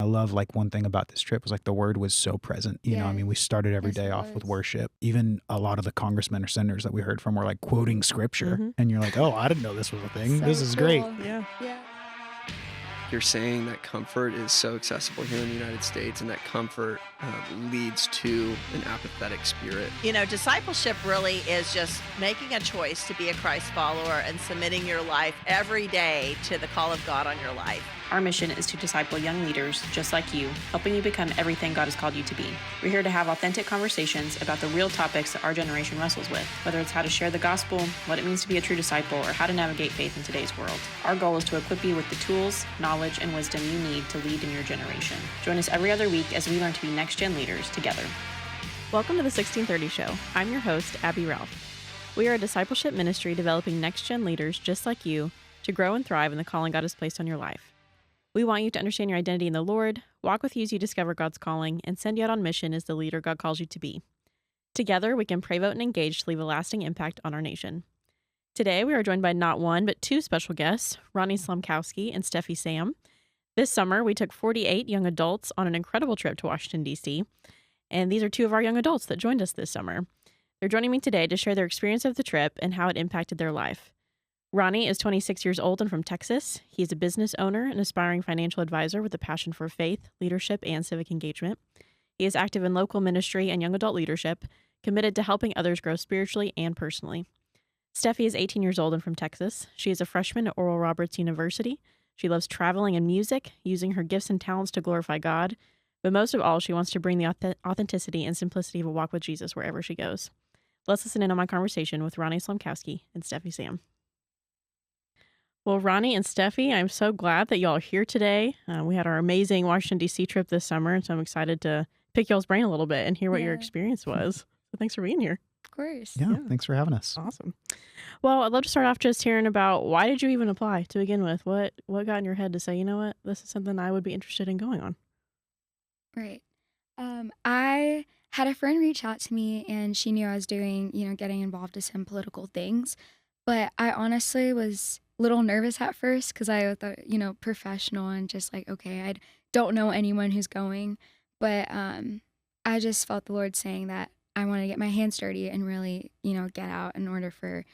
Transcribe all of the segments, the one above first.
love like one thing about this trip was like the word was so present. You know, I mean, we started every day off with worship. Even a lot of the congressmen or senators that we heard from were like quoting scripture. And you're like, oh, I didn't know this was a thing. This is great. Yeah. You're saying that comfort is so accessible here in the United States, and that comfort leads to an apathetic spirit. You know, discipleship really is just making a choice to be a Christ follower and submitting your life every day to the call of God on your life. Our mission is to disciple young leaders just like you, helping you become everything God has called you to be. We're here to have authentic conversations about the real topics that our generation wrestles with, whether it's how to share the gospel, what it means to be a true disciple, or how to navigate faith in today's world. Our goal is to equip you with the tools, knowledge, and wisdom you need to lead in your generation. Join us every other week as we learn to be next-gen leaders together. Welcome to the 1630 Show. I'm your host, Abby Ralph. We are a discipleship ministry developing next-gen leaders just like you to grow and thrive in the calling God has placed on your life. We want you to understand your identity in the Lord, walk with you as you discover God's calling, and send you out on mission as the leader God calls you to be. Together, we can pray, vote, and engage to leave a lasting impact on our nation. Today, we are joined by not one, but two special guests, Ronnie Slomkowski and Steffi Sam. This summer, we took 48 young adults on an incredible trip to Washington, D.C., and these are two of our young adults that joined us this summer. They're joining me today to share their experience of the trip and how it impacted their life. Ronnie is 26 years old and from Texas. He is a business owner and aspiring financial advisor with a passion for faith, leadership, and civic engagement. He is active in local ministry and young adult leadership, committed to helping others grow spiritually and personally. Steffi is 18 years old and from Texas. She is a freshman at Oral Roberts University. She loves traveling and music, using her gifts and talents to glorify God. But most of all, she wants to bring the authenticity and simplicity of a walk with Jesus wherever she goes. Let's listen in on my conversation with Ronnie Slomkowski and Steffi Sam. Well, Ronnie and Steffi, I'm so glad that y'all are here today. We had our amazing Washington, D.C. trip this summer, and so I'm excited to pick y'all's brain a little bit and hear what your experience was. So thanks for being here. Of course. Yeah, thanks for having us. Awesome. Well, I'd love to start off just hearing about why did you even apply to begin with? What got in your head to say, you know what, this is something I would be interested in going on? Right. I had a friend reach out to me, and she knew I was doing, getting involved in some political things. But I honestly was a little nervous at first because I thought, professional and just like, okay, I don't know anyone who's going. But I just felt the Lord saying that I want to get my hands dirty and really, get out in order for,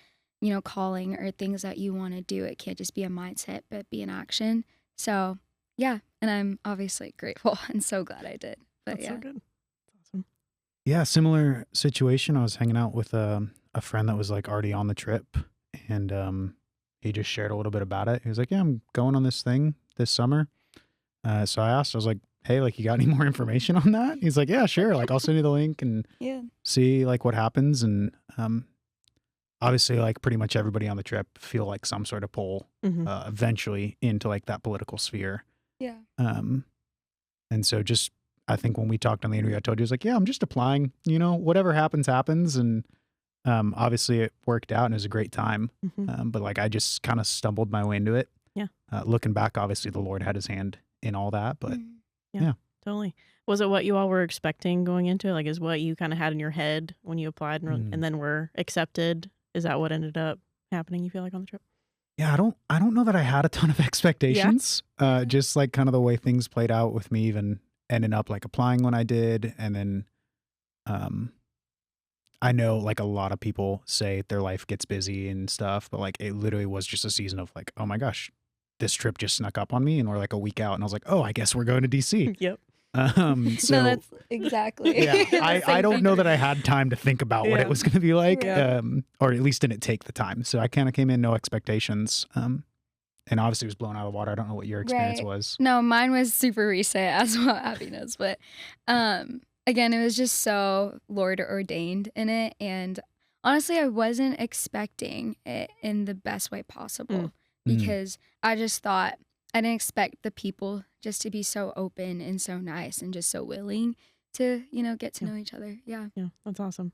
calling or things that you want to do. It can't just be a mindset, but be an action. So, yeah. And I'm obviously grateful and so glad I did. But That's so good. That's awesome. Yeah, similar situation. I was hanging out with a friend that was like already on the trip, and he just shared a little bit about it. He was like, yeah, I'm going on this thing this summer. So I asked, I was like, hey, like, you got any more information on that? He's like, yeah, sure. Like, I'll send you the link and see like what happens. And obviously, like, pretty much everybody on the trip feel like some sort of pull eventually into like that political sphere. Yeah. And so just, I think when we talked on the interview, I told you, I was like, yeah, I'm just applying, whatever happens, happens. And obviously it worked out and it was a great time. But like, I just kind of stumbled my way into it. Yeah. Looking back, obviously the Lord had his hand in all that, but yeah, totally. Was it what you all were expecting going into it? Like, is what you kind of had in your head when you applied and then were accepted? Is that what ended up happening, you feel like, on the trip? Yeah, I don't know that I had a ton of expectations. Just like kind of the way things played out with me even ending up like applying when I did. And then I know like a lot of people say their life gets busy and stuff, but like it literally was just a season of like, oh my gosh, this trip just snuck up on me and we're like a week out and I was like, oh, I guess we're going to DC. Yep. So no, that's exactly. Yeah, I don't know that I had time to think about what it was going to be like, or at least didn't take the time. So I kind of came in no expectations, and obviously was blown out of the water. I don't know what your experience was. No, mine was super recent, as well, Abby knows. But again, it was just so Lord ordained in it, and honestly, I wasn't expecting it in the best way possible because I just thought. I didn't expect the people just to be so open and so nice and just so willing to, get to know each other. Yeah. Yeah, that's awesome.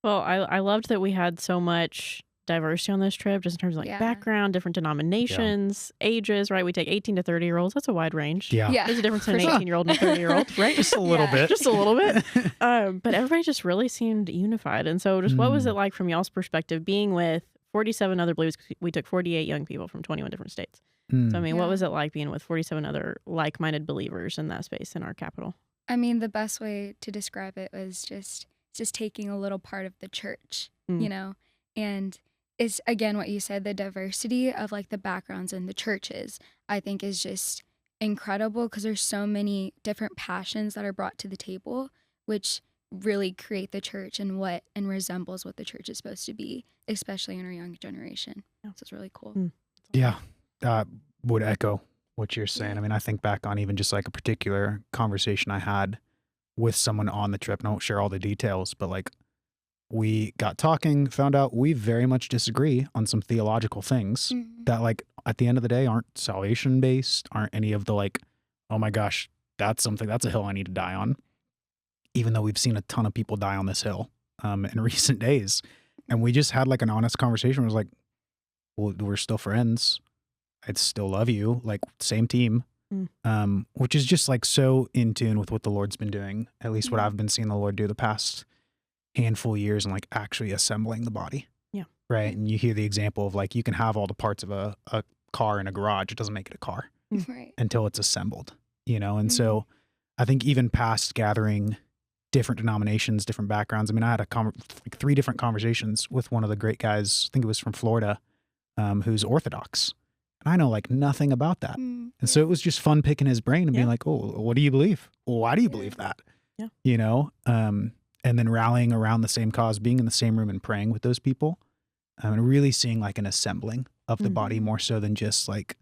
Well, I loved that we had so much diversity on this trip, just in terms of like background, different denominations, ages, right? We take 18 to 30-year-olds. That's a wide range. Yeah. There's a difference between an 18-year-old and a 30-year-old, right? Just a little bit. Just a little bit. But everybody just really seemed unified. And so just what was it like from y'all's perspective being with 47 other believers. We took 48 young people from 21 different states. So, I mean, what Yeah. was it like being with 47 other like-minded believers in that space in our capital? I mean, the best way to describe it was just taking a little part of the church, Mm. you know? And it's, again, what you said, the diversity of, like, the backgrounds in the churches, I think is just incredible because there's so many different passions that are brought to the table, which really create the church and resembles what the church is supposed to be, especially in our young generation. Yeah. So it's really cool. Mm. Yeah, would echo what you're saying. Yeah. I mean, I think back on even just like a particular conversation I had with someone on the trip, and I won't share all the details, but like we got talking, found out we very much disagree on some theological things Mhm. that like at the end of the day aren't salvation based, aren't any of the like, oh my gosh, that's a hill I need to die on. Even though we've seen a ton of people die on this hill in recent days. And we just had like an honest conversation. It was like, well, we're still friends. I'd still love you, like same team. Which is just like so in tune with what the Lord's been doing, at least what Mhm. I've been seeing the Lord do the past handful of years, and like actually assembling the body. Yeah. Right. And you hear the example of like, you can have all the parts of a car in a garage. It doesn't make it a car Right. until it's assembled, you know? And so I think even past gathering different denominations, different backgrounds. I mean, I had like 3 different conversations with one of the great guys, I think it was from Florida, who's Orthodox. And I know like nothing about that. And so it was just fun picking his brain and being Yeah. like, oh, what do you believe? Well, why do you Yeah. believe that? Yeah. You know? And then rallying around the same cause, being in the same room and praying with those people, and really seeing like an assembling of the body more so than just like,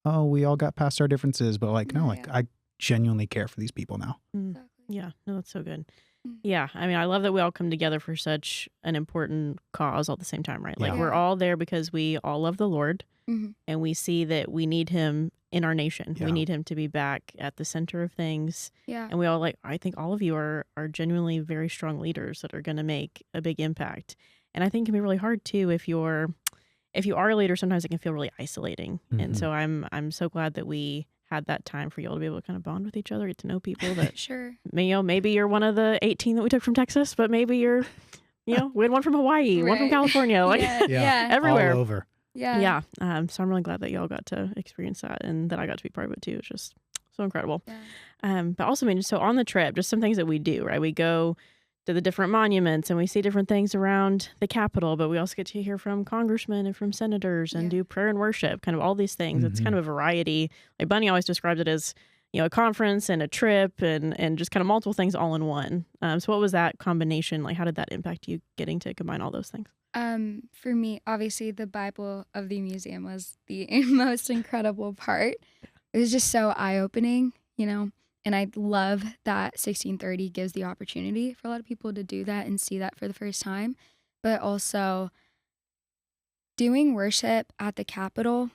oh, we all got past our differences, but like, no, like Yeah. I genuinely care for these people now. Exactly. Yeah, no, that's so good. Mm. Yeah, I mean, I love that we all come together for such an important cause all at the same time, right? Like, Yeah. we're all there because we all love the Lord Mhm. and we see that we need him in our nation. Yeah. We need him to be back at the center of things. Yeah. And we all I think all of you are genuinely very strong leaders that are going to make a big impact. And I think it can be really hard too if you are a leader, sometimes it can feel really isolating. And so I'm so glad that we had that time for y'all to be able to kind of bond with each other, get to know people that, Sure. maybe you're one of the 18 that we took from Texas, but maybe you're, we had one from Hawaii, one from Right. California, like Yeah. everywhere. All over. Yeah. Yeah. So I'm really glad that y'all got to experience that and that I got to be part of it too. It's just so incredible. Yeah. But also, I mean, so on the trip, just some things that we do, right? We go to the different monuments and we see different things around the Capitol, but we also get to hear from congressmen and from senators and Yeah. do prayer and worship, kind of all these things. It's kind of a variety. Like Bunny always describes it as, a conference and a trip and just kind of multiple things all in one. So what was that combination? Like, how did that impact you getting to combine all those things? For me, obviously, the Bible of the museum was the most incredible part. It was just so eye-opening, and I love that 1630 gives the opportunity for a lot of people to do that and see that for the first time. But also doing worship at the Capitol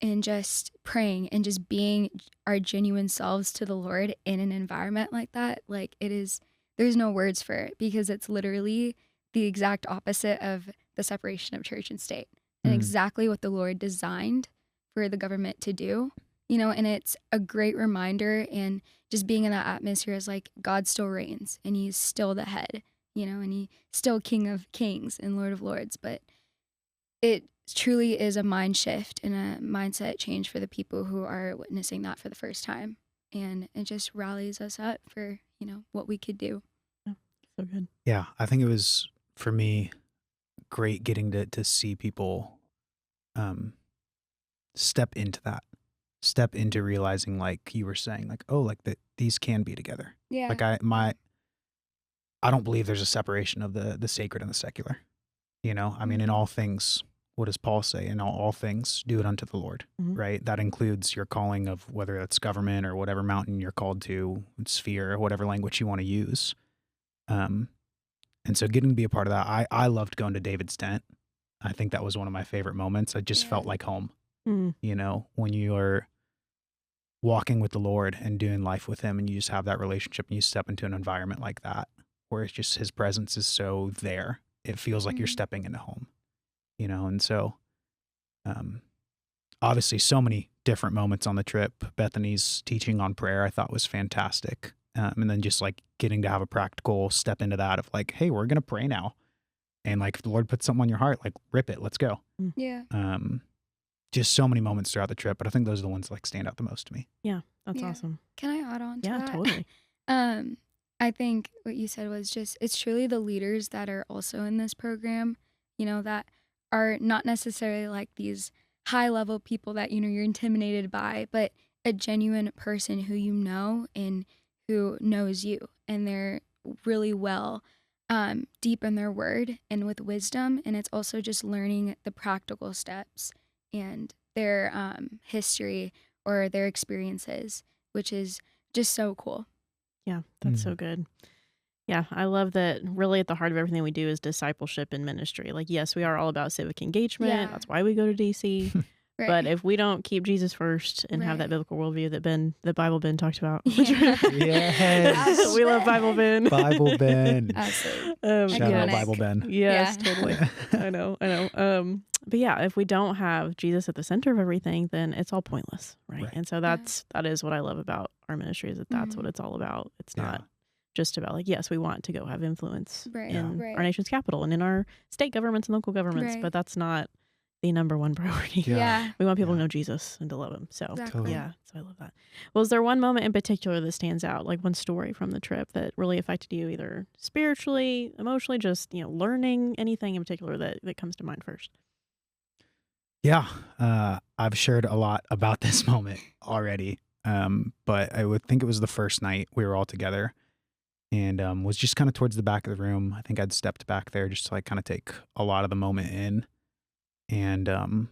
and just praying and just being our genuine selves to the Lord in an environment like that, like there's no words for it because it's literally the exact opposite of the separation of church and state and exactly what the Lord designed for the government to do, and it's a great reminder. And just being in that atmosphere is like God still reigns and he's still the head, and he's still King of Kings and Lord of Lords. But it truly is a mind shift and a mindset change for the people who are witnessing that for the first time. And it just rallies us up for, what we could do. So good. Yeah, I think it was, for me, great getting to see people step into realizing, like you were saying, like, oh, like that these can be together. Yeah. Like I don't believe there's a separation of the sacred and the secular. I mean, in all things, what does Paul say? In all things, do it unto the Lord, right? That includes your calling of whether it's government or whatever mountain you're called to, sphere, or whatever language you want to use. And so getting to be a part of that, I loved going to David's tent. I think that was one of my favorite moments. I just felt like home, when you are walking with the Lord and doing life with him and you just have that relationship and you step into an environment like that where it's just his presence is so there. It feels like you're stepping into home, and so obviously so many different moments on the trip. Bethany's teaching on prayer I thought was fantastic. And then just like getting to have a practical step into that of like, hey, we're going to pray now. And like if the Lord puts something on your heart, like rip it, let's go. Yeah. Just so many moments throughout the trip, but I think those are the ones that like stand out the most to me. Yeah, that's Yeah. awesome. Can I add on to Yeah, that? totally. I think what you said was just, it's truly the leaders that are also in this program, that are not necessarily like these high level people that, you're intimidated by, but a genuine person who and who knows you. And they're really well deep in their word and with wisdom. And it's also just learning the practical steps and their history or their experiences, which is just so cool. Yeah, that's so good. Yeah, I love that really at the heart of everything we do is discipleship and ministry. Like, yes, we are all about civic engagement. Yeah. That's why we go to DC. Right. But if we don't keep Jesus first and have that Right. biblical worldview that Bible Ben talked about. Yeah. Yes. We love Bible Ben. Bible Ben. Absolutely. Shout out Iconic. Bible Ben. Yes, Yeah. totally. I know. But yeah, if we don't have Jesus at the center of everything, then it's all pointless, right? Right. And so that is what I love about our ministry is that's what it's all about. It's not just about like, yes, we want to go have influence Right. in Right. our nation's capital and in our state governments and local governments, Right. but that's not the number one priority. Yeah. We want people to Yeah. know Jesus and to love him. So Exactly. yeah, so I love that. Well, is there one moment in particular that stands out, like one story from the trip that really affected you either spiritually, emotionally, just, learning anything in particular that comes to mind first? Yeah. I've shared a lot about this moment already. But I would think it was the first night we were all together and was just kind of towards the back of the room. I think I'd stepped back there just to like kind of take a lot of the moment in. And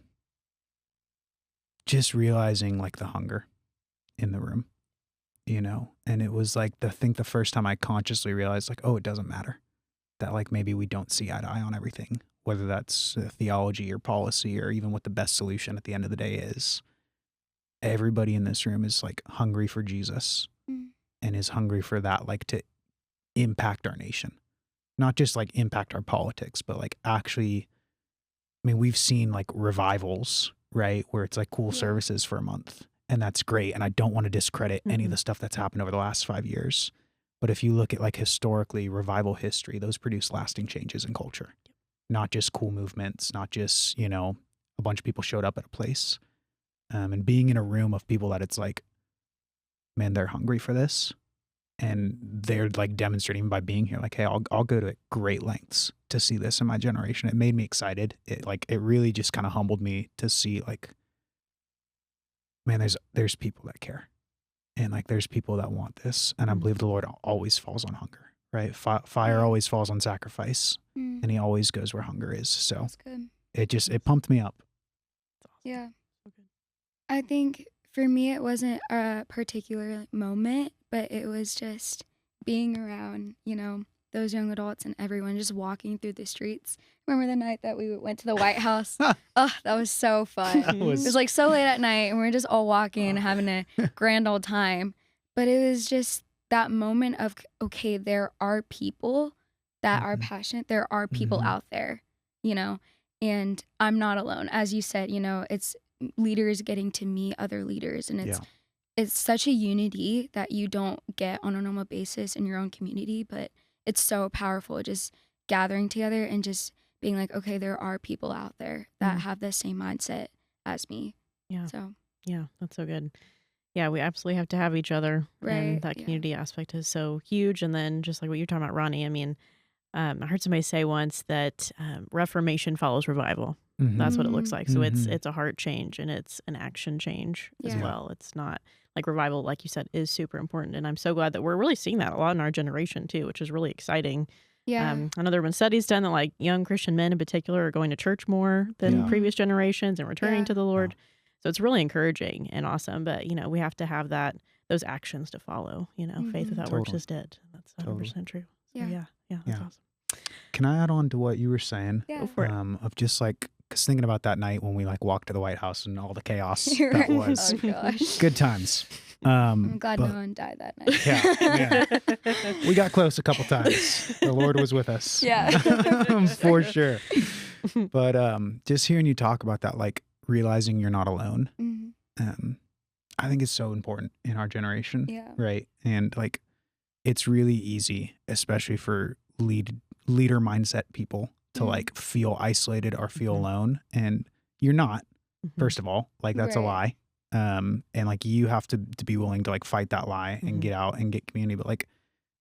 just realizing like the hunger in the room, and it was like the first time I consciously realized like, oh, it doesn't matter that like maybe we don't see eye to eye on everything, whether that's theology or policy or even what the best solution at the end of the day is. Everybody in this room is like hungry for Jesus and is hungry for that, like to impact our nation, not just like impact our politics, but like actually, I mean, we've seen like revivals, right? Where it's like cool services for a month and that's great. And I don't want to discredit any of the stuff that's happened over the last 5 years. But if you look at like historically revival history, those produce lasting changes in culture, not just cool movements, not just, a bunch of people showed up at a place. And being in a room of people that it's like, man, they're hungry for this. And they're like demonstrating by being here, like, hey, I'll go to great lengths to see this in my generation. It made me excited. It really just kind of humbled me to see like, man, there's people that care. And like, there's people that want this. And I believe the Lord always falls on hunger, right? Fire always falls on sacrifice and he always goes where hunger is. So That's good. it pumped me up. Yeah. I think for me, it wasn't a particular moment, but it was just being around, those young adults and everyone just walking through the streets. Remember the night that we went to the White House? Oh, that was so fun. It was like so late at night and we were just all walking and having a grand old time. But it was just that moment of, okay, there are people that are passionate. There are people out there, and I'm not alone. As you said, it's leaders getting to meet other leaders. And it's such a unity that you don't get on a normal basis in your own community, but it's so powerful just gathering together and just being like, okay, there are people out there that have the same mindset as me. Yeah. So yeah, that's so good. Yeah, we absolutely have to have each other. Right, And that community aspect is so huge. And then just like what you're talking about, Ronnie, I mean, I heard somebody say once that reformation follows revival. That's what it looks like. So it's a heart change and it's an action change as well. It's not like revival, like you said, is super important. And I'm so glad that we're really seeing that a lot in our generation too, which is really exciting. yeah. I know there have been studies done that like young Christian men in particular are going to church more than previous generations and returning to the Lord. So it's really encouraging and awesome. But, we have to have those actions to follow. Faith without works is dead. That's 100% true. So, yeah, that's awesome. Can I add on to what you were saying? Yeah. Go for it. Of just like, because thinking about that night when we like walked to the White House and all the chaos You're that right. was, Oh gosh. good times. I'm glad but- no one died that night. Yeah, we got close a couple times. The Lord was with us. Yeah. For sure. But just hearing you talk about that, like realizing you're not alone, I think it's so important in our generation. Yeah. Right. And like, it's really easy, especially for leader mindset people, to like feel isolated or feel alone. And you're not, first of all, like that's a lie. And like you have to be willing to like fight that lie and get out and get community, but like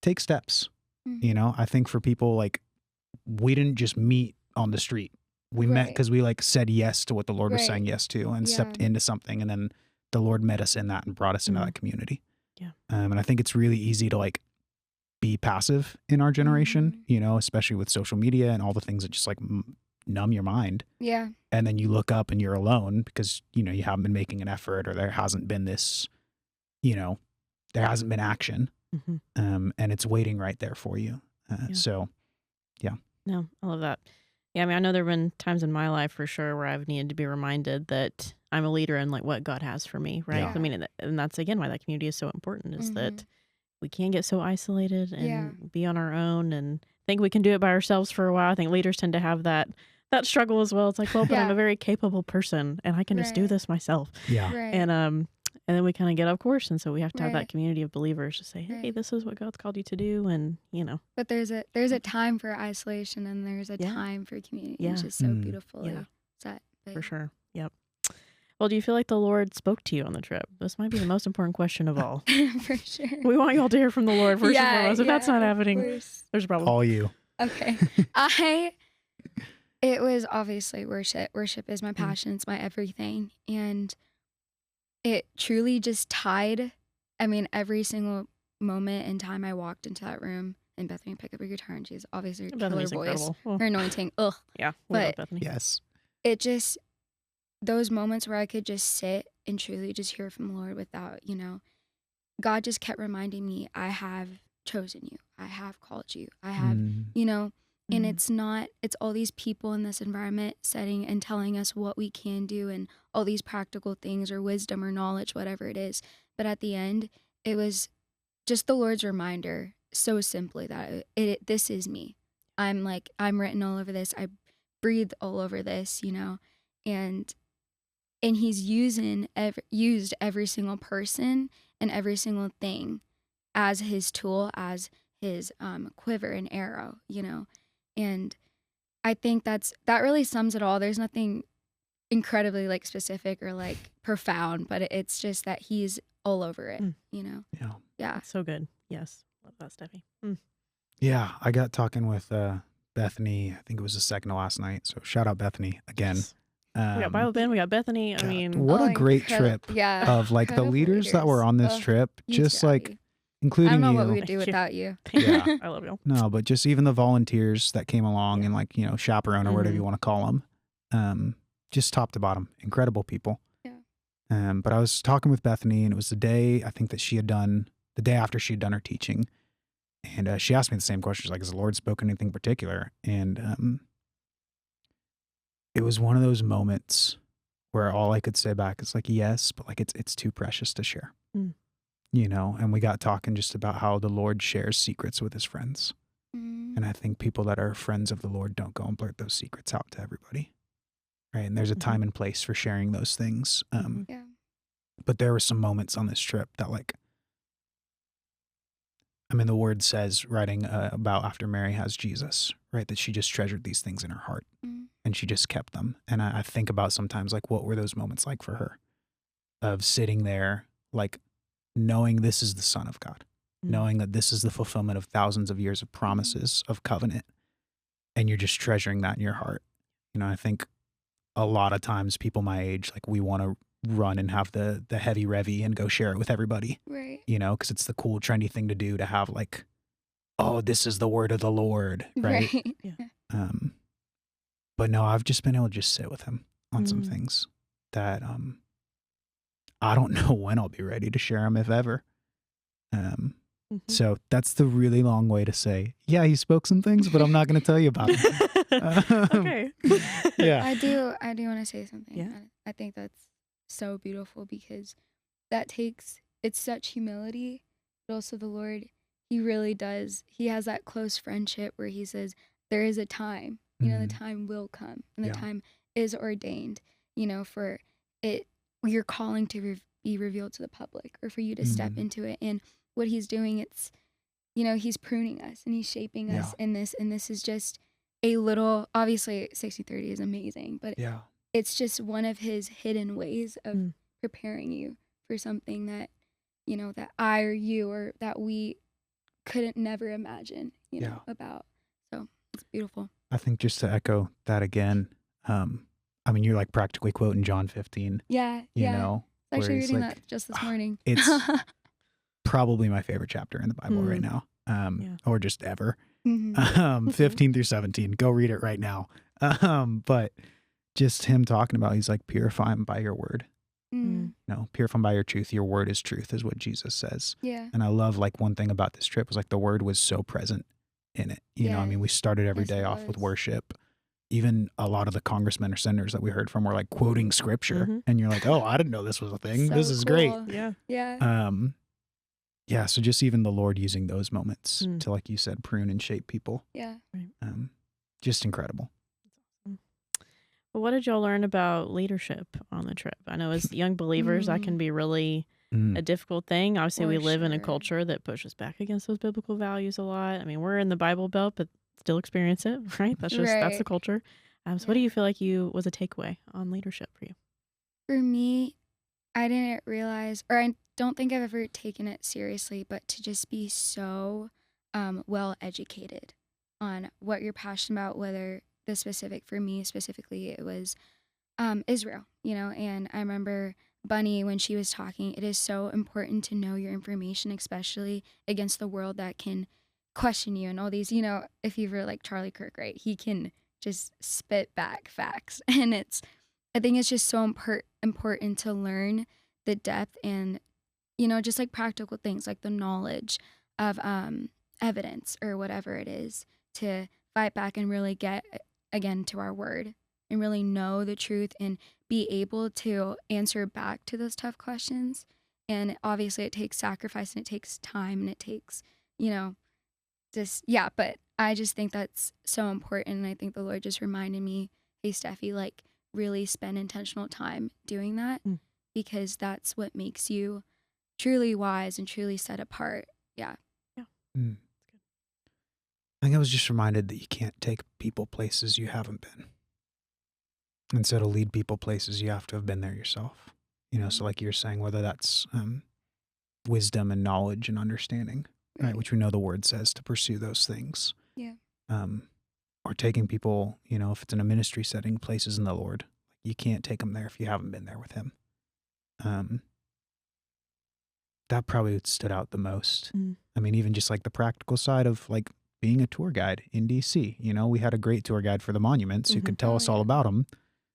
take steps. You know, I think for people, like we didn't just meet on the street. We met because we like said yes to what the Lord was saying yes to and stepped into something. And then the Lord met us in that and brought us into that community. Yeah. And I think it's really easy to like be passive in our generation, you know, especially with social media and all the things that just like numb your mind. Yeah. And then you look up and you're alone because, you know, you haven't been making an effort or there hasn't been this, you know, there hasn't been action. And it's waiting right there for you. So, yeah. No, I love that. Yeah, I mean, I know there have been times in my life for sure where I've needed to be reminded that I'm a leader in like what God has for me, right? Yeah. I mean, and that's again why that community is so important, is that we can get so isolated and be on our own and think we can do it by ourselves for a while. I think leaders tend to have that struggle as well. It's like, well, but I'm a very capable person and I can just do this myself. Yeah. And then we kind of get off course. And so we have to have that community of believers to say, hey, this is what God's called you to do. And, you know. But there's a time for isolation and there's a time for community. It's just so beautifully set. For sure. Yep. Well, do you feel like the Lord spoke to you on the trip? This might be the most important question of all. For sure. We want you all to hear from the Lord first and foremost. If that's not happening, there's a problem. All you. Okay. It was obviously worship. Worship is my passion. It's my everything. And it truly just tied, I mean, every single moment in time I walked into that room and Bethany picked up her guitar and she's obviously her killer voice, her anointing. Ugh. Yeah. But Bethany. Yes. It just, those moments where I could just sit and truly just hear from the Lord without, you know, God just kept reminding me, I have chosen you. I have called you. I have, you know, and it's all these people in this environment setting and telling us what we can do and all these practical things or wisdom or knowledge, whatever it is. But at the end, it was just the Lord's reminder so simply that this is me. I'm written all over this. I breathe all over this, you know, and he's used every single person and every single thing as his tool, as his quiver and arrow, you know. And I think that really sums it all. There's nothing incredibly like specific or like profound, but it's just that he's all over it, you know? Yeah. So good. Yes. Love that, Steffi. Yeah. I got talking with Bethany, I think it was the second to last night. So shout out Bethany again. Yes. We got Bible Ben, we got Bethany. God, I mean, what a great trip of like the leaders that were on this trip, just like including I don't know you. what we would do without you. Yeah. I love you. No, but just even the volunteers that came along and like, you know, chaperone or whatever you want to call them. Just top to bottom, incredible people. Yeah. But I was talking with Bethany and it was the day I think that the day after she had done her teaching. And she asked me the same question. She's like, has the Lord spoken anything particular? And it was one of those moments where all I could say back is like, yes, but like it's too precious to share. You know, and we got talking just about how the Lord shares secrets with his friends. And I think people that are friends of the Lord don't go and blurt those secrets out to everybody. Right. And there's a time and place for sharing those things. But there were some moments on this trip that like, I mean, the word says writing about after Mary has Jesus, right? That she just treasured these things in her heart and she just kept them. And I think about sometimes like, what were those moments like for her of sitting there, like knowing this is the Son of God, knowing that this is the fulfillment of thousands of years of promises of covenant. And you're just treasuring that in your heart. You know, I think a lot of times people my age, like we want to run and have the heavy revy and go share it with everybody. Right. You know, because it's the cool, trendy thing to do to have like, oh, this is the word of the Lord. Right. Yeah. But no, I've just been able to just sit with him on some things that I don't know when I'll be ready to share them, if ever. So that's the really long way to say, yeah, he spoke some things, but I'm not going to tell you about them. Okay. Yeah. I do want to say something. Yeah. I think that's so beautiful because it's such humility, but also the Lord, he really does. He has that close friendship where he says, there is a time, you know, the time will come and the time is ordained, you know, for it, your calling to be revealed to the public or for you to step into it. And what he's doing, it's, you know, he's pruning us and he's shaping us in this. And this is just, a little, obviously 60-30 is amazing, but Yeah. it's just one of his hidden ways of Mm. preparing you for something that, that I or you or that we couldn't never imagine, Yeah. about. So it's beautiful. I think just to echo that again, I mean, you're like practically quoting John 15, Yeah, you yeah. know, I was where actually he's reading like, that just this morning. it's probably my favorite chapter in the Bible right Mm. now, Yeah. or just ever. Mhm. 15 through 17. Go read it right now. But just him talking about, he's like, purify him by your word. Mm. Purify him by your truth. Your word is truth, is what Jesus says. Yeah. And I love, like, one thing about this trip was like the word was so present in it. You know, I mean, we started every Yes, day it off with was. worship. Even a lot of the congressmen or senators that we heard from were like quoting scripture, Mhm. and you're like, oh, I didn't know this was a thing. So This is great. cool. Yeah. Yeah. Yeah. So just even the Lord using those moments Mm. to, like you said, prune and shape people. Yeah. Just incredible. Well, what did y'all learn about leadership on the trip? I know as young believers, that can be really a difficult thing. Obviously, we For live in a sure. culture that pushes back against those biblical values a lot. I mean, we're in the Bible Belt, but still experience it, right? That's the Right. culture. So what do you feel like was a takeaway on leadership for you? For me, I didn't realize, or I don't think I've ever taken it seriously, but to just be so well educated on what you're passionate about, whether for me specifically, it was Israel, and I remember Bunny when she was talking, it is so important to know your information, especially against the world that can question you and all these, if you've read like Charlie Kirk, right? He can just spit back facts. And I think it's just so important to learn the depth and, just like practical things like the knowledge of evidence or whatever it is to fight back and really get, again, to our word and really know the truth and be able to answer back to those tough questions. And obviously it takes sacrifice and it takes time and it takes, but I just think that's so important. And I think the Lord just reminded me, hey, Steffi, like really spend intentional time doing that because that's what makes you truly wise and truly set apart. Yeah. I think I was just reminded that you can't take people places you haven't been. And so to lead people places, you have to have been there yourself. So like you're saying, whether that's wisdom and knowledge and understanding, right? Which we know the word says to pursue those things. Yeah. Or taking people, if it's in a ministry setting, places in the Lord. You can't take them there if you haven't been there with him. That probably stood out the most. I mean, even just like the practical side of like being a tour guide in DC. We had a great tour guide for the monuments who could tell us all about them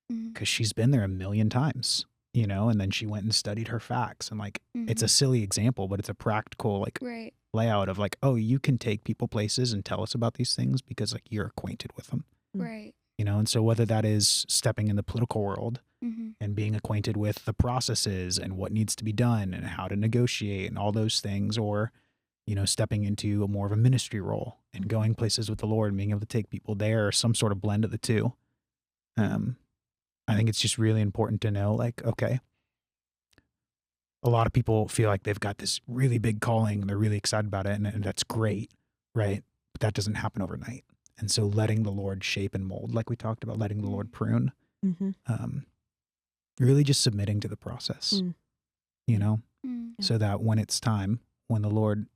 because she's been there a million times, and then she went and studied her facts. And like, it's a silly example, but it's a practical like layout of like, oh, you can take people places and tell us about these things because like you're acquainted with them. Right. And so whether that is stepping in the political world and being acquainted with the processes and what needs to be done and how to negotiate and all those things, or, stepping into more of a ministry role and going places with the Lord and being able to take people there, or some sort of blend of the two. I think it's just really important to know, like, okay, a lot of people feel like they've got this really big calling and they're really excited about it, and that's great, right? But that doesn't happen overnight. And so letting the Lord shape and mold, like we talked about, letting the Lord prune, really just submitting to the process, so that when it's time, when the Lord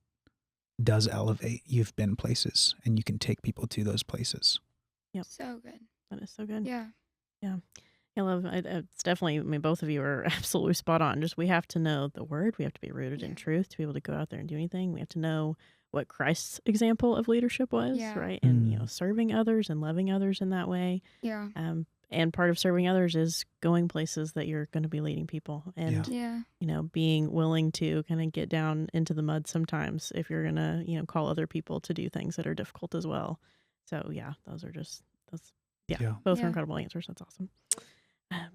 does elevate, you've been places and you can take people to those places. Yep. So good. That is so good. Yeah. Yeah. I love it's definitely, I mean, both of you are absolutely spot on. Just we have to know the word. We have to be rooted in truth to be able to go out there and do anything. We have to know what Christ's example of leadership was, right? And, serving others and loving others in that way. Yeah. And part of serving others is going places that you're going to be leading people and, being willing to kind of get down into the mud sometimes if you're going to, call other people to do things that are difficult as well. So, both are incredible answers. That's awesome. I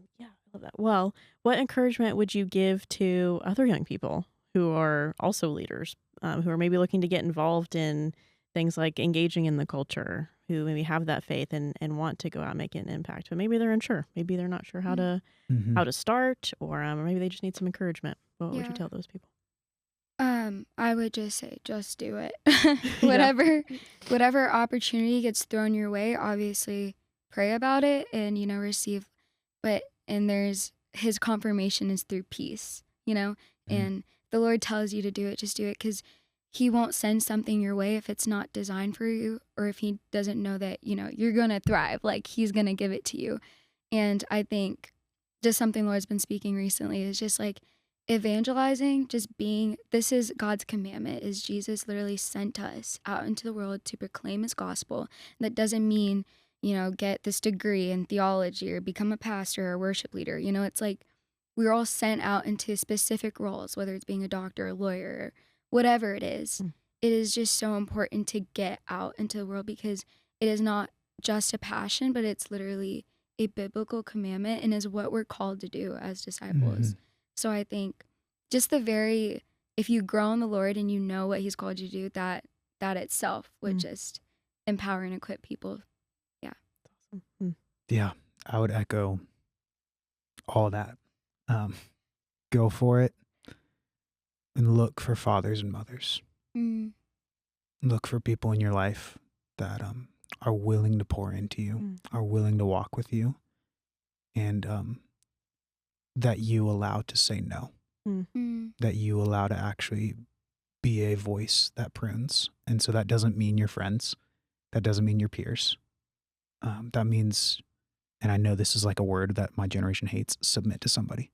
love that. Well, what encouragement would you give to other young people who are also leaders, who are maybe looking to get involved in things like engaging in the culture, who maybe have that faith and want to go out and make an impact, but maybe they're unsure. Maybe they're not sure how to start, or maybe they just need some encouragement. What would you tell those people? I would just say, just do it. Whatever opportunity gets thrown your way, obviously pray about it and, receive. And there's his confirmation is through peace, and the Lord tells you to do it, just do it, because he won't send something your way if it's not designed for you, or if he doesn't know that, you're going to thrive, like he's going to give it to you. And I think just something the Lord's been speaking recently is just like evangelizing, this is God's commandment, is Jesus literally sent us out into the world to proclaim his gospel. That doesn't mean, get this degree in theology or become a pastor or worship leader. It's like we're all sent out into specific roles, whether it's being a doctor, a lawyer, whatever it is. It is just so important to get out into the world, because it is not just a passion, but it's literally a biblical commandment and is what we're called to do as disciples. So I think just if you grow in the Lord and you know what he's called you to do, that itself would just empower and equip people. Yeah. Awesome. Yeah, I would echo all that. Go for it and look for fathers and mothers. Look for people in your life that are willing to pour into you, are willing to walk with you, and that you allow to say no, that you allow to actually be a voice that prunes. And so that doesn't mean your friends. That doesn't mean your peers. That means, and I know this is like a word that my generation hates, submit to somebody.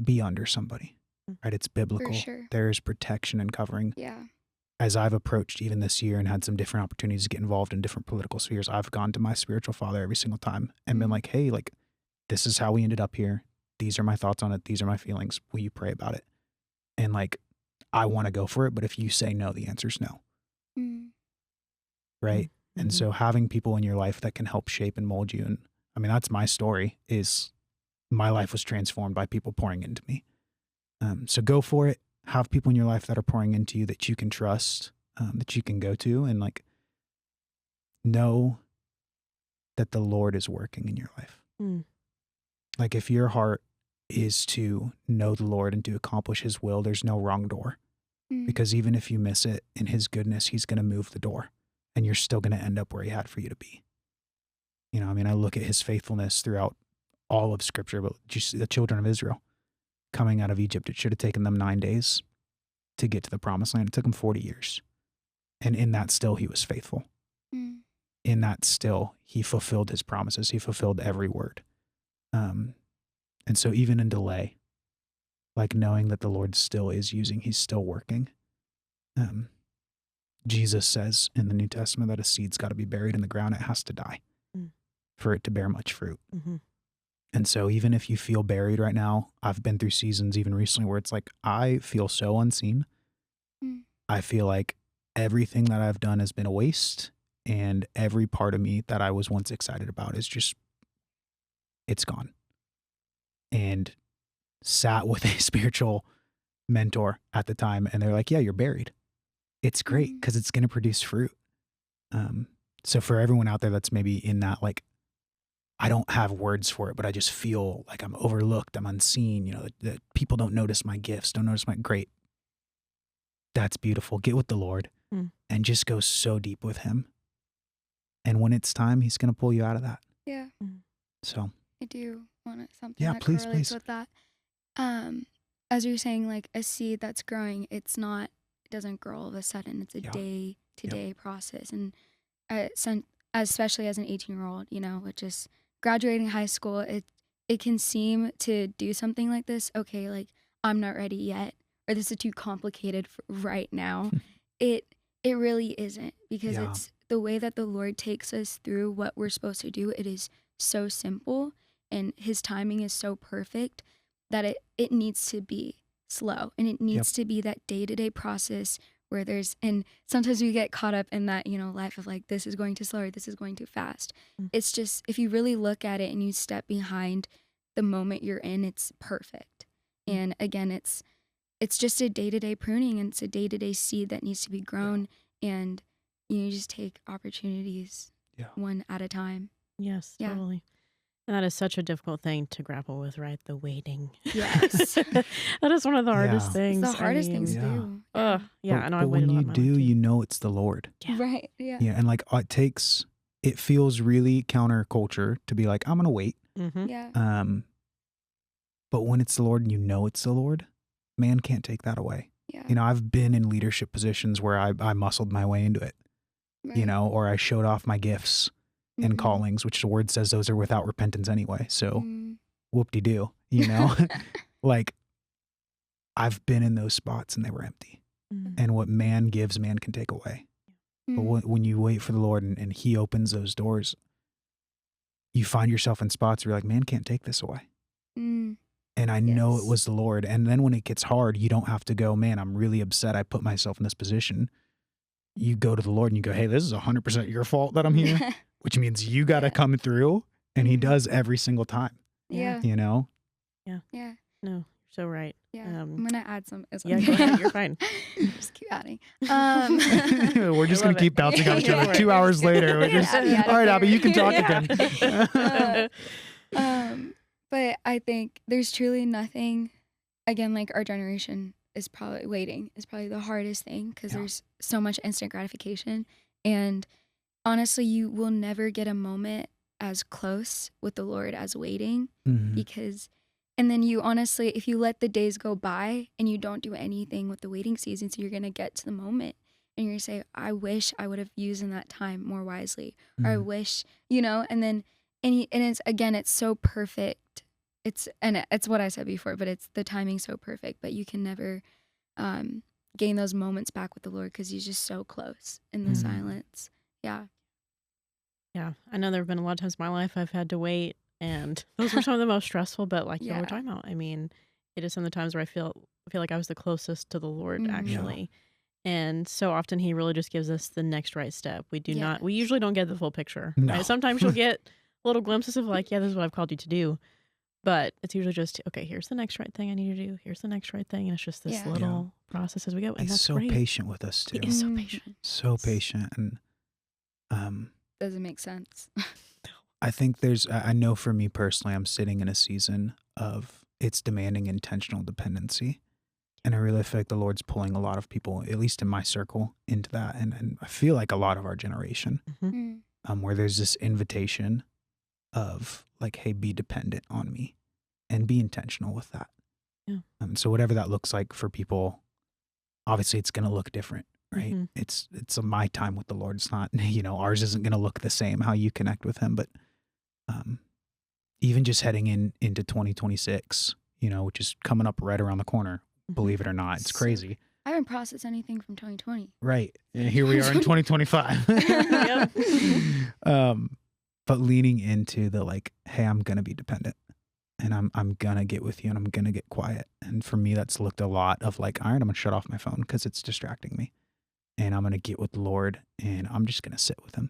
Be under somebody, right? It's biblical. For sure. There is protection and covering. Yeah. As I've approached even this year and had some different opportunities to get involved in different political spheres, I've gone to my spiritual father every single time and been like, hey, like, this is how we ended up here. These are my thoughts on it. These are my feelings. Will you pray about it? And like, I want to go for it, but if you say no, the answer's no. Right? And so having people in your life that can help shape and mold you. And I mean, that's my story, is my life was transformed by people pouring into me. So go for it. Have people in your life that are pouring into you that you can trust, that you can go to, and like know that the Lord is working in your life. Like if your heart is to know the Lord and to accomplish his will, there's no wrong door, because even if you miss it, in his goodness, he's going to move the door and you're still going to end up where he had for you to be. I mean, I look at his faithfulness throughout all of scripture, but just the children of Israel coming out of Egypt, it should have taken them 9 days to get to the promised land. It took them 40 years. And in that still, he was faithful. In that still, he fulfilled his promises. He fulfilled every word. And so even in delay, like knowing that the Lord still is using, he's still working. Jesus says in the New Testament that a seed's got to be buried in the ground. It has to die for it to bear much fruit. And so even if you feel buried right now, I've been through seasons even recently where it's like, I feel so unseen. I feel like everything that I've done has been a waste, and every part of me that I was once excited about is just, it's gone. And sat with a spiritual mentor at the time, and they're like, yeah, you're buried. It's great because it's going to produce fruit. So for everyone out there that's maybe in that, like, I don't have words for it, but I just feel like I'm overlooked, I'm unseen, that people don't notice my gifts, don't notice my great. That's beautiful. Get with the Lord and just go so deep with him. And when it's time, he's going to pull you out of that. Yeah. So I do want something that please, correlates please. with that. As you're saying, like a seed that's growing, it doesn't grow all of a sudden. It's a day-to-day process. And especially as an 18-year-old, which is graduating high school, it can seem to do something like this, okay, like I'm not ready yet, or this is too complicated for right now. It really isn't, because it's the way that the Lord takes us through what we're supposed to do. It is so simple, and his timing is so perfect that it needs to be slow, and it needs to be that day-to-day process where and sometimes we get caught up in that, life of like, this is going too slow or this is going too fast. It's just, if you really look at it and you step behind the moment you're in, it's perfect. And again, it's just a day-to-day pruning, and it's a day-to-day seed that needs to be grown. And you just take opportunities one at a time. Yes, totally. And that is such a difficult thing to grapple with, right? The waiting. Yes. That is one of the hardest Yeah. things. It's the hardest things to Yeah. do. Yeah, I know I've But waited when a lot you in my life do, too. you know it's the Lord. Yeah. Right. Yeah. Yeah, and like it feels really counterculture to be like, I'm gonna wait. Mm-hmm. Yeah. But when it's the Lord and you know it's the Lord, man can't take that away. Yeah. You know, I've been in leadership positions where I muscled my way into it, Right. you know, or I showed off my gifts and Mhm. callings, which the word says those are without repentance anyway. So Mm. whoop-de-doo, you know? Like, I've been in those spots and they were empty. Mm-hmm. And what man gives, man can take away. But Mm. when you wait for the Lord and he opens those doors, you find yourself in spots where you're like, man can't take this away. Mm. And I know it Yes. was the Lord. And then when it gets hard, you don't have to go, man, I'm really upset I put myself in this position. You go to the Lord and you go, hey, this is 100% your fault that I'm here, which means you got to Yeah. come through. And he Mhm. does every single time, Yeah. you know? Yeah. No, you're so right. Yeah. I'm gonna add some. It's Yeah, okay. go ahead. You're fine. Just keep adding. We're just I going love to keep it. bouncing off each Yeah. other 2 hours later. We're Yeah, just, Abby, out of all right, Abby, there. you can talk Yeah. again. But I think there's truly nothing, again, like our generation is probably waiting is probably the hardest thing because Yeah. there's so much instant gratification. And honestly, you will never get a moment as close with the Lord as waiting Mhm. because, and then you honestly, if you let the days go by and you don't do anything with the waiting season, so you're going to get to the moment and you're going to say, I wish I would have used in that time more wisely. Or I Mhm. wish, you know, and then, and it's, again, it's so perfect. It's what I said before, but it's the timing so perfect, but you can never gain those moments back with the Lord because he's just so close in the Mhm. silence. Yeah. Yeah, I know there have been a lot of times in my life I've had to wait, and those were some of the most stressful. But like you were Yeah. talking about, I mean, it is some of the times where I feel like I was the closest to the Lord Mhm. actually, and so often He really just gives us the next right step. We Yes. usually don't get the full picture. No. Right? Sometimes you'll get little glimpses of like, yeah, this is what I've called you to do, but it's usually just okay. Here's the next right thing I need to do. Here's the next right thing, and it's just this Yeah. little process as we go, and He's that's so great. patient with us He too. is so Mhm. patient. So patient. And Doesn't make sense. I think I know for me personally, I'm sitting in a season of it's demanding intentional dependency. And I really feel like the Lord's pulling a lot of people, at least in my circle, into that. And I feel like a lot of our generation, Mm. where there's this invitation of like, hey, be dependent on me and be intentional with that. Yeah. So whatever that looks like for people, obviously it's going to look different, right? Mhm. It's my time with the Lord. It's not, you know, ours isn't going to look the same how you connect with him. But even just heading into 2026, you know, which is coming up right around the corner, believe it or not, it's So- crazy. I haven't processed anything from 2020. Right. And here we are in 2025. Yep. But leaning into the like, hey, I'm going to be dependent and I'm going to get with you and I'm going to get quiet. And for me, that's looked a lot of like, all right, I'm going to shut off my phone because it's distracting me and I'm going to get with the Lord and I'm just going to sit with him.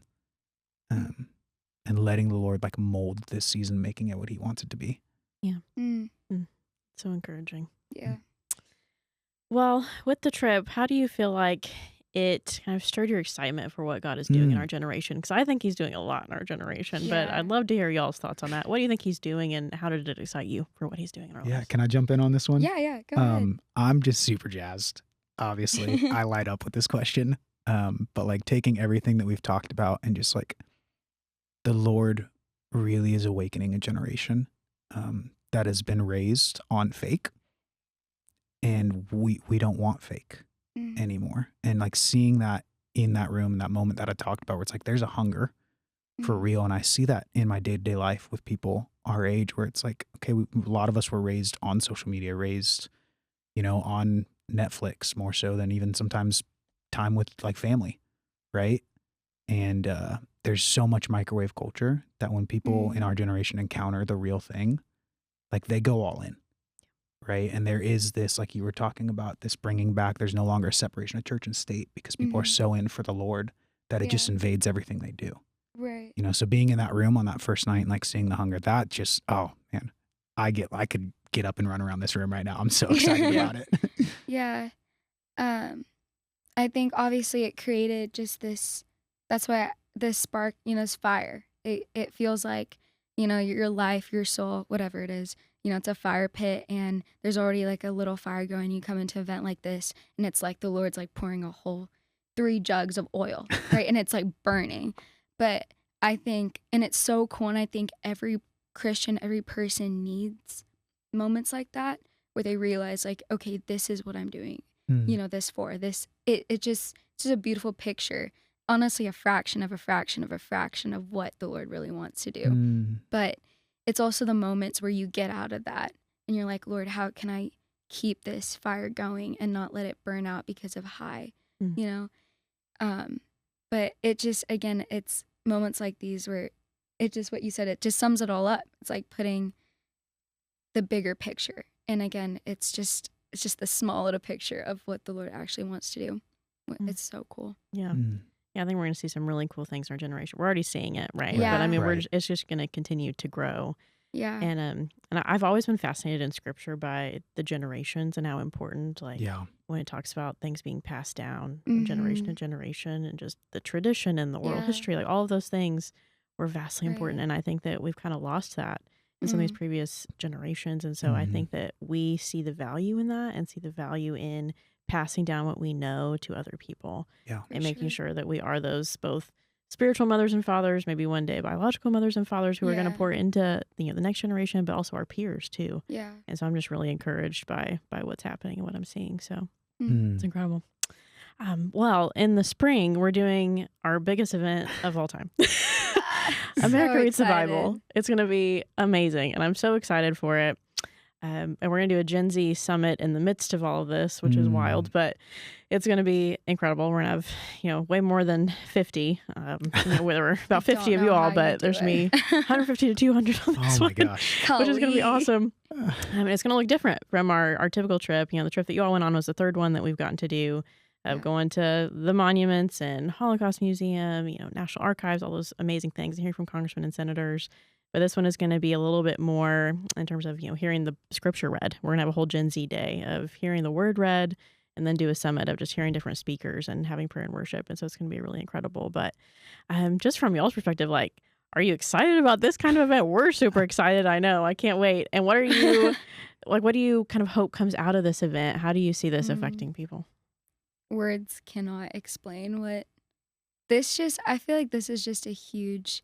And letting the Lord like mold this season, making it what he wants it to be. Mm. So encouraging. Yeah. Well, with the trip, how do you feel like it kind of stirred your excitement for what God is doing in our generation? Because I think he's doing a lot in our generation, but Yeah. I'd love to hear y'all's thoughts on that. What do you think he's doing and how did it excite you for what he's doing in our Yeah. lives? Can I jump in on this one? Yeah. Go ahead. I'm just super jazzed. Obviously, I light up with this question. But like taking everything that we've talked about and just like the Lord really is awakening a generation that has been raised on fake. And we don't want fake Mm. anymore. And like seeing that in that room, in that moment that I talked about, where it's like there's a hunger for Mm. real. And I see that in my day-to-day life with people our age, where it's like, okay, a lot of us were raised on social media, raised, you know, on Netflix more so than even sometimes time with like family, right? And there's so much microwave culture that when people in our generation encounter the real thing, like they go all in, right? And there is this, like you were talking about, this bringing back, there's no longer a separation of church and state because people are Mhm. so in for the Lord that it just Yeah. invades everything they do. Right. You know, so being in that room on that first night and like seeing the hunger, that just, oh man, I could get up and run around this room right now. I'm so excited Yeah. about it. Yeah. I think obviously it created just this, that's why this spark, this fire. It feels like your life, your soul, whatever it is, it's a fire pit and there's already like a little fire going. You come into an event like this and it's like the Lord's like pouring a whole 3 jugs of oil, right? And it's like burning. But I think, and it's so cool, and I think every Christian, every person needs moments like that where they realize like, okay, this is what I'm doing, this for this. It's just a beautiful picture. Honestly, a fraction of a fraction of a fraction of what the Lord really wants to do. But it's also the moments where you get out of that and you're like, Lord, how can I keep this fire going and not let it burn out because of high, but it just, again, it's moments like these where it just, what you said, it just sums it all up. It's like putting the bigger picture. And again, it's just the small little picture of what the Lord actually wants to do. It's so cool. Yeah. Yeah, I think we're going to see some really cool things in our generation. We're already seeing it, right? Yeah. But I mean, Right. it's just going to continue to grow. Yeah. And I've always been fascinated in Scripture by the generations and how important, like, when it talks about things being passed down from generation to generation, and just the tradition and the oral history, like all of those things were vastly important. And I think that we've kind of lost that in some of these previous generations. And so I think that we see the value in that and see the value in passing down what we know to other people, and making sure that we are those both spiritual mothers and fathers, maybe one day biological mothers and fathers who are going to pour into the next generation, but also our peers too. Yeah. And so I'm just really encouraged by what's happening and what I'm seeing. So it's incredible. Well, in the spring, we're doing our biggest event of all time. America Reads the Bible. It's going to be amazing, and I'm so excited for it. And we're going to do a Gen Z summit in the midst of all of this, which is wild, but it's going to be incredible. We're going to have, way more than 50. We're about 50 of you all, but there's going to be 150 to 200 on this one, gosh. which is going to be awesome. It's going to look different from our typical trip. The trip that you all went on was the third one that we've gotten to do, going to the monuments and Holocaust Museum, National Archives, all those amazing things, and hearing from congressmen and senators. But this one is going to be a little bit more in terms of, hearing the scripture read. We're going to have a whole Gen Z day of hearing the word read, and then do a summit of just hearing different speakers and having prayer and worship. And so it's going to be really incredible. But just from y'all's perspective, like, are you excited about this kind of event? We're super excited. I know. I can't wait. And what are you, what do you kind of hope comes out of this event? How do you see this affecting people? Words cannot explain what this I feel like this is just a huge...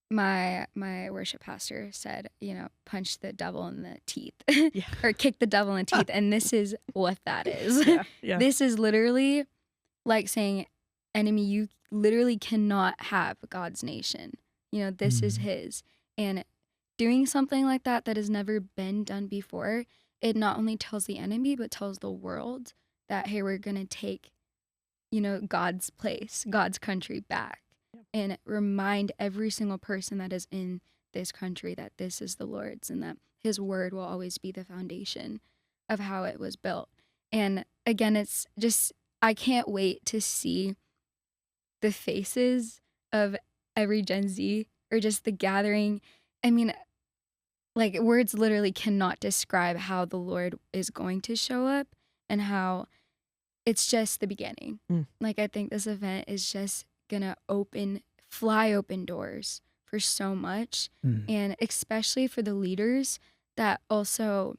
My worship pastor said, punch the devil in the teeth or kick the devil in the teeth. And this is what that is. This is literally like saying, enemy, you literally cannot have God's nation. This is his. And doing something like that has never been done before, it not only tells the enemy, but tells the world that, hey, we're going to take, God's place, God's country back. And remind every single person that is in this country that this is the Lord's, and that his word will always be the foundation of how it was built. And again, it's just, I can't wait to see the faces of every Gen Z, or just the gathering. I mean, like, words literally cannot describe how the Lord is going to show up, and how it's just the beginning. Like, I think this event is just gonna fly open doors for so much, and especially for the leaders that also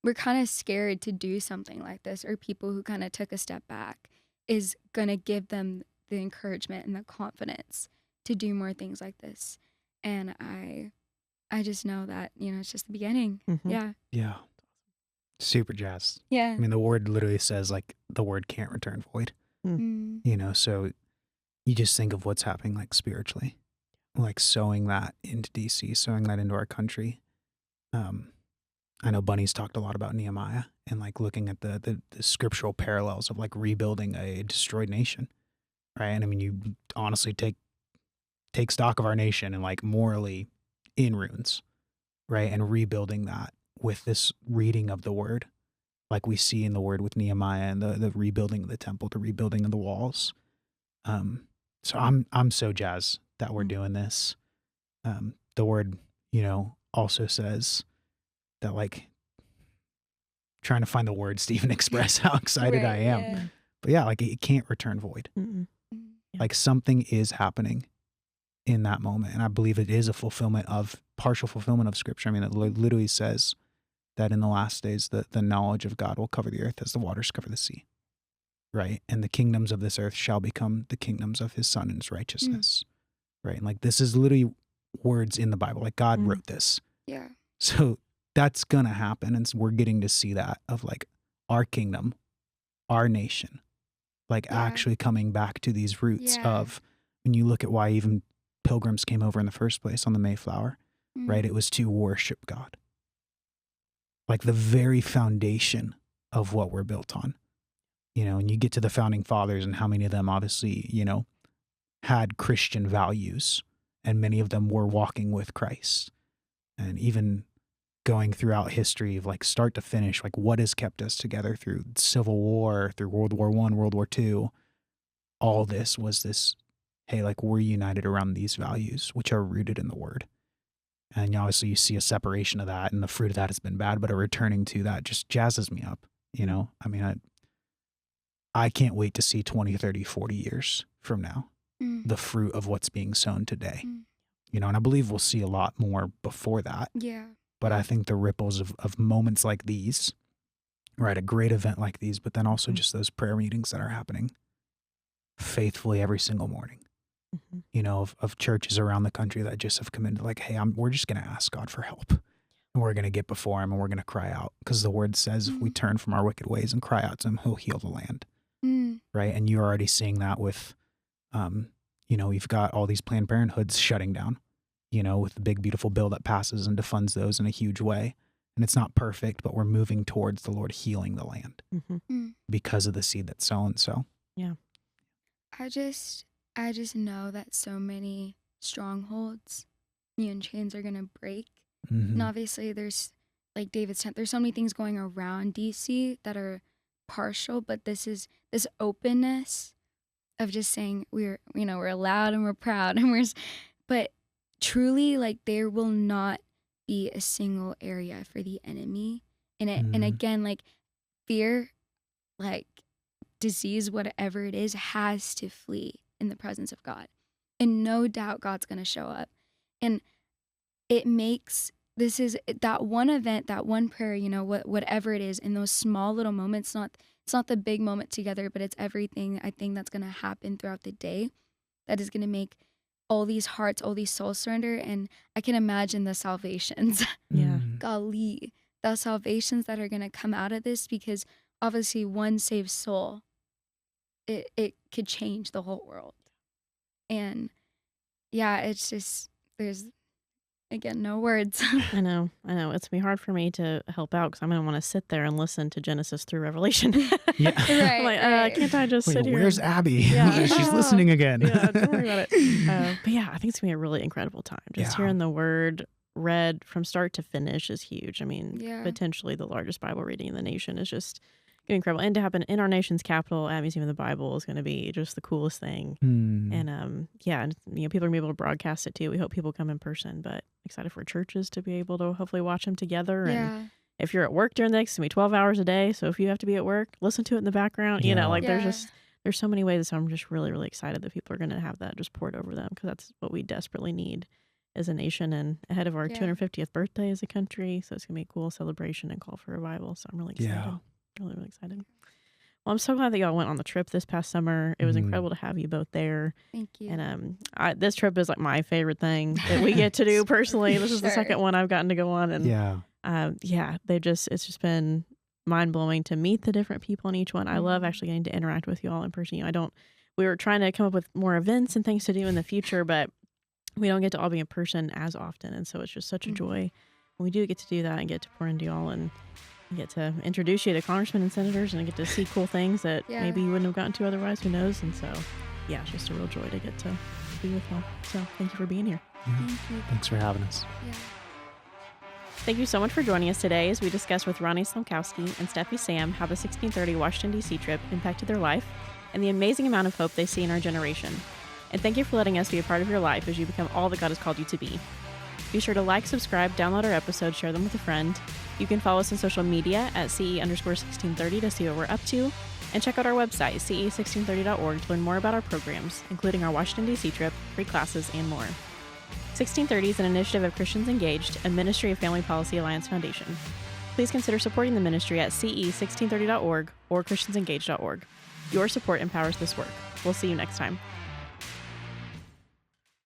were kind of scared to do something like this, or people who kind of took a step back, is gonna give them the encouragement and the confidence to do more things like this. And I just know that it's just the beginning. Yeah. Super jazzed. Yeah. I mean, the word literally says, like, the word can't return void. So you just think of what's happening, like, spiritually, like sowing that into DC, sowing that into our country. I know Bunny's talked a lot about Nehemiah, and like looking at the scriptural parallels of like rebuilding a destroyed nation, right? And I mean, you honestly take stock of our nation and like morally in ruins, right? And rebuilding that with this reading of the word, like we see in the word with Nehemiah, and the rebuilding of the temple, the rebuilding of the walls. So I'm so jazzed that we're doing this. The word, also says that, like, trying to find the words to even express how excited I am. Yeah. But yeah, like, it can't return void. Like, something is happening in that moment. And I believe it is a partial fulfillment of Scripture. I mean, it literally says that in the last days, the knowledge of God will cover the earth as the waters cover the sea, right? And the kingdoms of this earth shall become the kingdoms of his Son and his righteousness, right? And like, this is literally words in the Bible. Like, God wrote this. Yeah. So that's going to happen. And we're getting to see that of like our kingdom, our nation, like actually coming back to these roots of, when you look at why even pilgrims came over in the first place on the Mayflower, right? It was to worship God. Like the very foundation of what we're built on, you know, and you get to the founding fathers and how many of them obviously, you know, had Christian values, and many of them were walking with Christ. And even going throughout history of like start to finish, like what has kept us together through Civil War, through World War I, World War II, all this was this, hey, like we're united around these values, which are rooted in the Word. And obviously you see a separation of that, and the fruit of that has been bad, but a returning to that just jazzes me up, you know? I mean, I can't wait to see 20, 30, 40 years from now, the fruit of what's being sown today, you know? And I believe we'll see a lot more before that. Yeah. But I think the ripples of moments like these, right, a great event like these, but then also just those prayer meetings that are happening faithfully every single morning, you know, of churches around the country that just have committed like, hey, we're just going to ask God for help, and we're going to get before him, and we're going to cry out, because the Word says if we turn from our wicked ways and cry out to him, he'll heal the land, right? And you're already seeing that with, you know, we've got all these Planned Parenthoods shutting down, you know, with the big, beautiful bill that passes and defunds those in a huge way. And it's not perfect, but we're moving towards the Lord healing the land because of the seed that's sown. So, yeah. I just know that so many strongholds, you know, chains are going to break. And obviously there's, like David said, there's so many things going around DC that are partial, but this openness of just saying we're loud and we're proud and but truly, like, there will not be a single area for the enemy in it. And again, like, fear, like disease, whatever it is, has to flee in the presence of God. And no doubt God's going to show up. And it makes, this is that one event, that one prayer, you know, whatever it is, in those small little moments, it's not the big moment together, but it's everything I think that's going to happen throughout the day that is going to make all these hearts, all these souls surrender. And I can imagine the salvations. Yeah. Golly, the salvations that are going to come out of this, because obviously one saved soul, it could change the whole world. And yeah, it's just, there's, again, no words. I know. It's gonna be hard for me to help out because I'm gonna want to sit there and listen to Genesis through Revelation. Yeah. Right, I'm like, right. can't I just sit here? Where's Abby? Yeah. She's listening again. Yeah, don't worry about it. But yeah, I think it's gonna be a really incredible time. Just hearing the Word read from start to finish is huge. I mean, potentially the largest Bible reading in the nation is just gonna be incredible. And to happen in our nation's capital at Museum of the Bible is gonna be just the coolest thing. And yeah, and, you know, people are gonna be able to broadcast it too. We hope people come in person, but excited for churches to be able to hopefully watch them together. And if you're at work during the next, it's gonna be 12 hours a day. So if you have to be at work, listen to it in the background. You know, like there's so many ways. So I'm just really, really excited that people are gonna have that just poured over them, because that's what we desperately need as a nation and ahead of our 250th birthday as a country. So it's gonna be a cool celebration and call for revival. So I'm really excited. Really, really excited. Well, I'm so glad that y'all went on the trip this past summer. It was incredible to have you both there. Thank you. And this trip is like my favorite thing that we get to do personally. This is the second one I've gotten to go on. And it's just been mind blowing to meet the different people in each one. I love actually getting to interact with you all in person. You know, we were trying to come up with more events and things to do in the future, but we don't get to all be in person as often. And so it's just such a joy when we do get to do that and get to pour into y'all and get to introduce you to congressmen and senators and get to see cool things that maybe you wouldn't have gotten to otherwise. Who knows? And so, yeah, it's just a real joy to get to be with y'all. So thank you for being here. Thank you. Thanks for having us. Yeah. Thank you so much for joining us today as we discuss with Ronnie Slomkowski and Steffi Sam how the 1630 Washington, D.C. trip impacted their life and the amazing amount of hope they see in our generation. And thank you for letting us be a part of your life as you become all that God has called you to be. Be sure to like, subscribe, download our episodes, share them with a friend. You can follow us on social media at CE_1630 to see what we're up to, and check out our website, ce1630.org, to learn more about our programs, including our Washington, D.C. trip, free classes, and more. 1630 is an initiative of Christians Engaged, a ministry of Family Policy Alliance Foundation. Please consider supporting the ministry at ce1630.org or christiansengaged.org. Your support empowers this work. We'll see you next time.